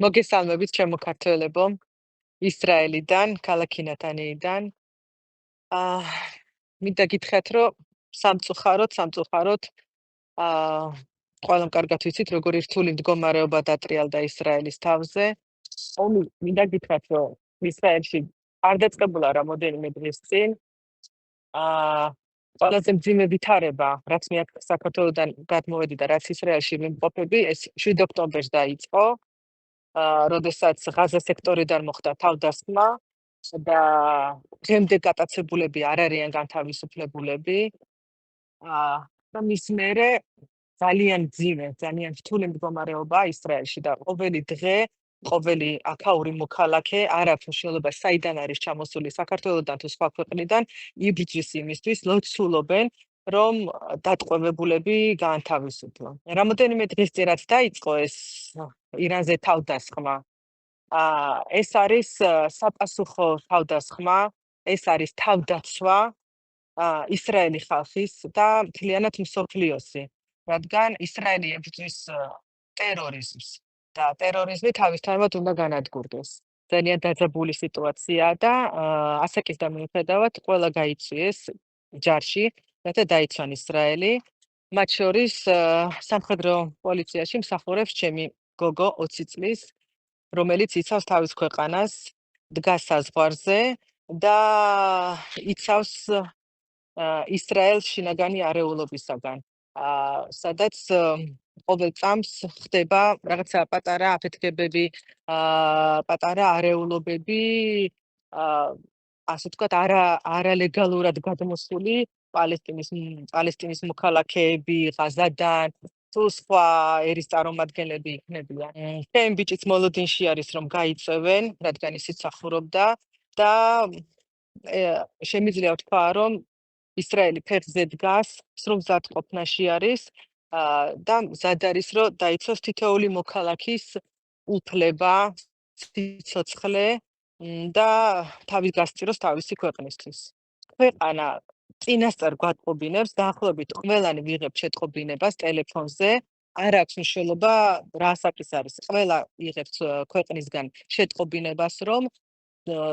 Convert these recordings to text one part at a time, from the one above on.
მოგესალმებით ჩემო ქართველებო, ისრაელიდან, ქალაქი ნათანიიდან. აა მინდა გითხრათ, რომ სამწუხაროდ აა ყველამ კარგად ვიცით, როგორი რთული მდგომარეობა დატრიალდა ისრაელის თავზე. მინდა გითხრათ, რომ ისრაელში არ დაწყებულა რამოდენიმე დღის წინ აა ყველაზე მძიმე ვითარება, რაც მე აქ საქართველოსთან გადმოვედი და რაც ისრაელში მიმყოფები, ეს 7 ოქტომბერს დაიწყო. როდესაც ღაზა სექტორიდან მოხდა თავდასხმა და დღემდე გატაცებულები არ არიან განთავისუფლებულები. და მის მერე ძალიან მძიმე, ძალიან რთული მდგომარეობაა ისრაელში და ყოველი დღე, ყოველი აქაური მოქალაქე არ აქვს მნიშვნელობა საიდან არის ჩამოსული საქართველოსთან თუ სხვა ქვეყნიდან, იბრძვის იმისთვის, ლოცულობენ, რომ დატყვევებულები გაანთავისუფლონ. რამოდენიმე დღის წინ რაც დაიწყო ეს ირანზე თავდასხმა, ეს არის საპასუხო თავდასხმა, ეს არის თავდაცვა ისრაელი ხალხის და მთლიანად მსოფლიოსი, რადგან ისრაელი ებრძვის ტერორიზმს და ტერორიზმი თავისთავად უნდა განადგურდეს. ძალიან დაძაბული სიტუაციაა და ასაკის მიუხედავად ყველა გაიწვიეს ჯარში, რათა დაიცვან ისრაელი. მათ შორის სამხედრო პოლიციაში მსახურობს ჩემი გოგო 20 წლის, რომელიც იცავს თავის ქვეყანას, დგას საზღვარზე და იცავს ისრაელს შინაგანი არეულობისაგან, სადაც ყოველ წამს ხდება რაღაცა პატარა აფეთქებები, პატარა არეულობები, ასე ვთქვათ, არალეგალურად გადმოსული პალესტინის მოქალაქეები ღაზადან, თუ სხვა ერის წარმომადგენლები იქნებიან. ჩემი ბიჭიც მოლოდინში არის, რომ გაიწევენ, რადგან ისიც მსახურობდა და შემიძლია ვთქვა, რომ ისრაელი ფეხზე დგას, სრულ მზადყოფნაში არის და მზად არის, რომ დაიცვას თითოეული მოქალაქის უფლება, სიცოცხლე და თავის გასწიროს თავისი ქვეყნისთვის. ქვეყანა წინასწარ გვატყობინებს, დაახლოებით ყველანი ვიღებთ შეტყობინებას ტელეფონზე, არ აქვს მნიშვნელობა რა საკის არის. ყველა იღებს ქვეყნისგან შეტყობინებას, რომ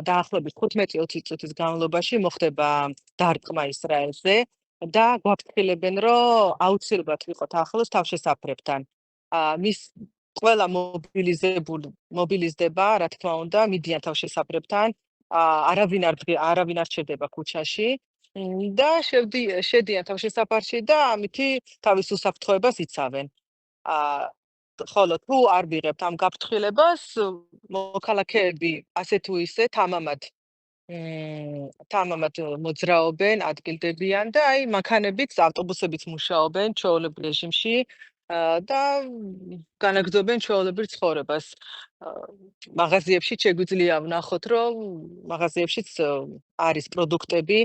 დაახლოებით 15-20 წუთის განმავლობაში მოხდება დარტყმა ისრაელზე და გვაფრთხილებენ, რომ აუცილებლად ვიყოთ ახლოს თავშესაფრებთან. მის ყველა მობილიზდება, რა თქმა უნდა, მიდიან თავშესაფრებთან, არავინ არ ჩერდება ქუჩაში და შედიან თავშესაფარში და ამითი თავის უსაფრთხოებას იცავენ. ხოლო თუ არ ვიღებთ ამ გაფრთხილებას, მოქალაქეები ასე თუ ისე თამამად მოძრაობენ, ადგილდებიან და აი მანქანებიც, ავტობუსებიც მუშაობენ ჩვეულებრივ რეჟიმში და განაგრძობენ ჩვეულებრივ ცხოვრებას. მაღაზიებში შეგვიძლია ვნახოთ, რომ მაღაზიებშიც არის პროდუქტები,